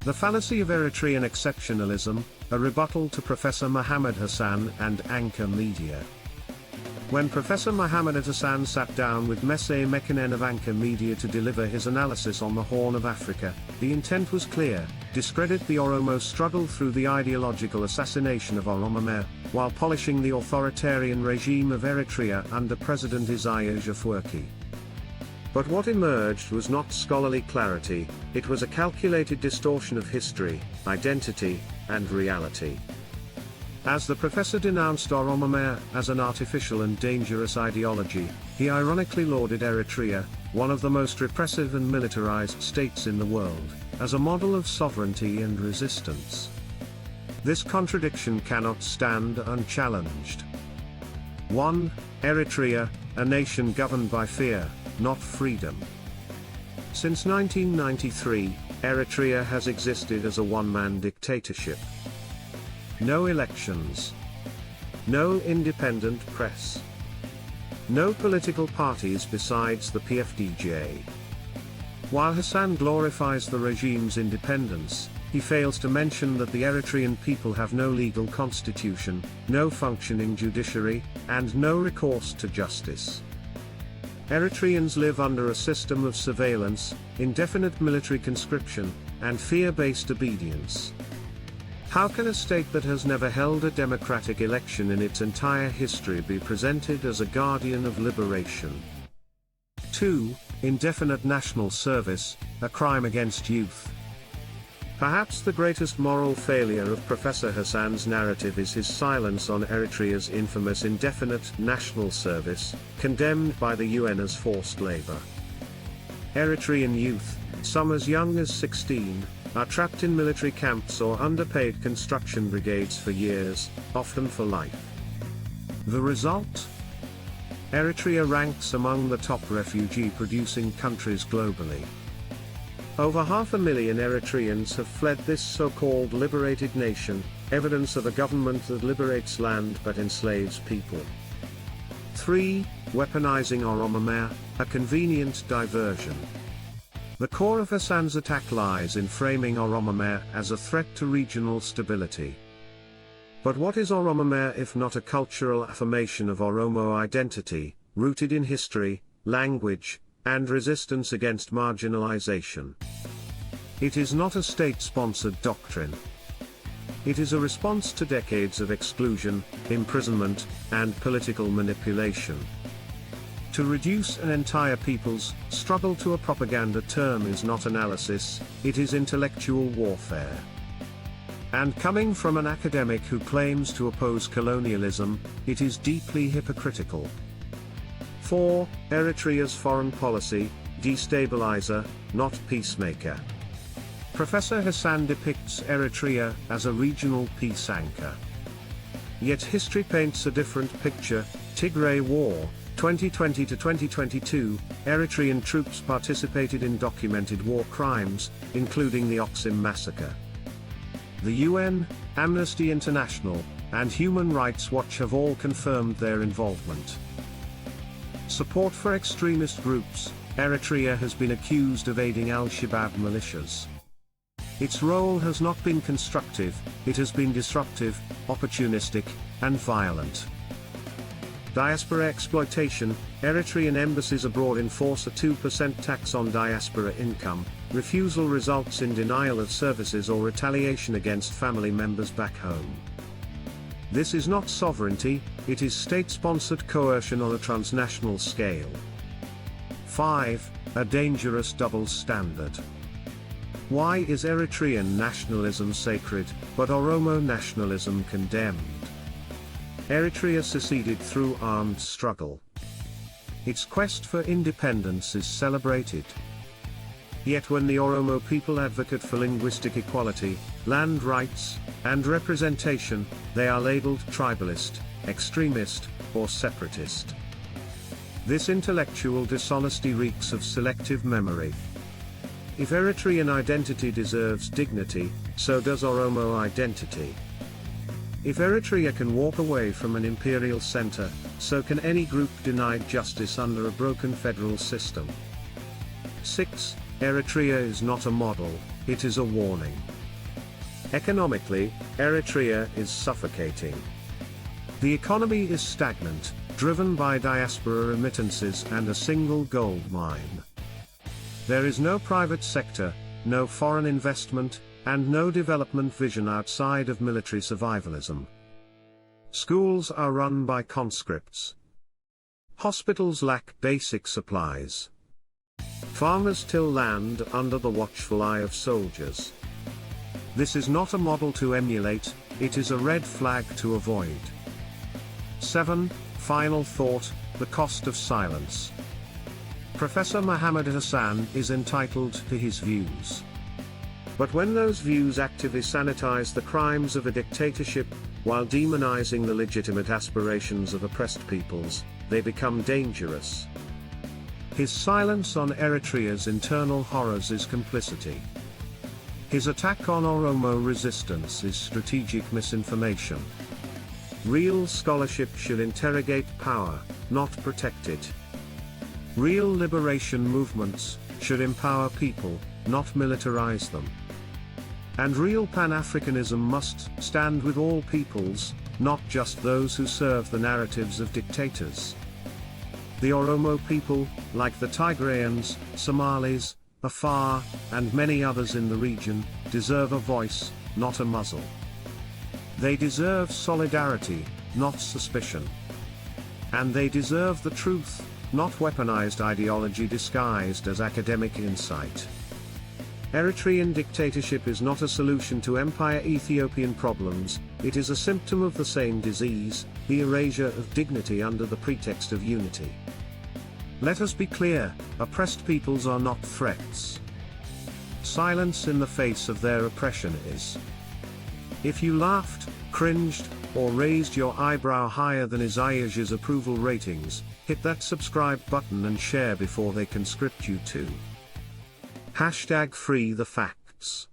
The Fallacy of Eritrean Exceptionalism, a rebuttal to Professor Mohamed Hassan and Anchor Media. When Professor Mohamed Hassan sat down with Messe Mekinen of Anchor Media to deliver his analysis on the Horn of Africa, the intent was clear: discredit the Oromo struggle through the ideological assassination of Oromummaa, while polishing the authoritarian regime of Eritrea under President Isaias Afwerki. But what emerged was not scholarly clarity, it was a calculated distortion of history, identity, and reality. As the professor denounced Oromummaa as an artificial and dangerous ideology, he ironically lauded Eritrea, one of the most repressive and militarized states in the world, as a model of sovereignty and resistance. This contradiction cannot stand unchallenged. 1. Eritrea, a nation governed by fear, not freedom. Since 1993, Eritrea has existed as a one-man dictatorship. No elections. No independent press. No political parties besides the PFDJ. While Hassan glorifies the regime's independence, he fails to mention that the Eritrean people have no legal constitution, no functioning judiciary, and no recourse to justice. Eritreans live under a system of surveillance, indefinite military conscription, and fear-based obedience. How can a state that has never held a democratic election in its entire history be presented as a guardian of liberation? 2. Indefinite national service, a crime against youth. Perhaps the greatest moral failure of Professor Hassan's narrative is his silence on Eritrea's infamous indefinite national service, condemned by the UN as forced labor. Eritrean youth, some as young as 16, are trapped in military camps or underpaid construction brigades for years, often for life. The result? Eritrea ranks among the top refugee-producing countries globally. Over 500,000 Eritreans have fled this so-called liberated nation, evidence of a government that liberates land but enslaves people. 3. Weaponizing Oromummaa, a convenient diversion. The core of Hassan's attack lies in framing Oromummaa as a threat to regional stability. But what is Oromummaa if not a cultural affirmation of Oromo identity, rooted in history, language, and resistance against marginalization? It is not a state-sponsored doctrine. It is a response to decades of exclusion, imprisonment, and political manipulation. To reduce an entire people's struggle to a propaganda term is not analysis, it is intellectual warfare. And coming from an academic who claims to oppose colonialism, it is deeply hypocritical. 4. Eritrea's foreign policy, destabilizer, not peacemaker. Professor Hassan depicts Eritrea as a regional peace anchor. Yet history paints a different picture. Tigray War, 2020 to 2022, Eritrean troops participated in documented war crimes, including the Oxim massacre. The UN, Amnesty International, and Human Rights Watch have all confirmed their involvement. Support for extremist groups, Eritrea has been accused of aiding al-Shabaab militias. Its role has not been constructive, it has been disruptive, opportunistic, and violent. Diaspora exploitation, Eritrean embassies abroad enforce a 2% tax on diaspora income, refusal results in denial of services or retaliation against family members back home. This is not sovereignty, it is state-sponsored coercion on a transnational scale. 5. A dangerous double standard. Why is Eritrean nationalism sacred, but Oromo nationalism condemned? Eritrea seceded through armed struggle. Its quest for independence is celebrated. Yet when the Oromo people advocate for linguistic equality, land rights, and representation, they are labeled tribalist, extremist, or separatist. This intellectual dishonesty reeks of selective memory. If Eritrean identity deserves dignity, so does Oromo identity. If Eritrea can walk away from an imperial center, so can any group denied justice under a broken federal system. 6. Eritrea is not a model, it is a warning. Economically, Eritrea is suffocating. The economy is stagnant, driven by diaspora remittances and a single gold mine. There is no private sector, no foreign investment, and no development vision outside of military survivalism. Schools are run by conscripts. Hospitals lack basic supplies. Farmers till land under the watchful eye of soldiers. This is not a model to emulate, it is a red flag to avoid. 7. Final thought, the cost of silence. Professor Mohamed Hassan is entitled to his views. But when those views actively sanitize the crimes of a dictatorship, while demonizing the legitimate aspirations of oppressed peoples, they become dangerous. His silence on Eritrea's internal horrors is complicity. His attack on Oromo resistance is strategic misinformation. Real scholarship should interrogate power, not protect it. Real liberation movements should empower people, not militarize them. And real Pan-Africanism must stand with all peoples, not just those who serve the narratives of dictators. The Oromo people, like the Tigrayans, Somalis, Afar, and many others in the region, deserve a voice, not a muzzle. They deserve solidarity, not suspicion. And they deserve the truth, not weaponized ideology disguised as academic insight. Eritrean dictatorship is not a solution to Empire Ethiopian problems, it is a symptom of the same disease, the erasure of dignity under the pretext of unity. Let us be clear, oppressed peoples are not threats. Silence in the face of their oppression is. If you laughed, cringed, or raised your eyebrow higher than Isaias' approval ratings, hit that subscribe button and share before they conscript you too. #FreeTheFacts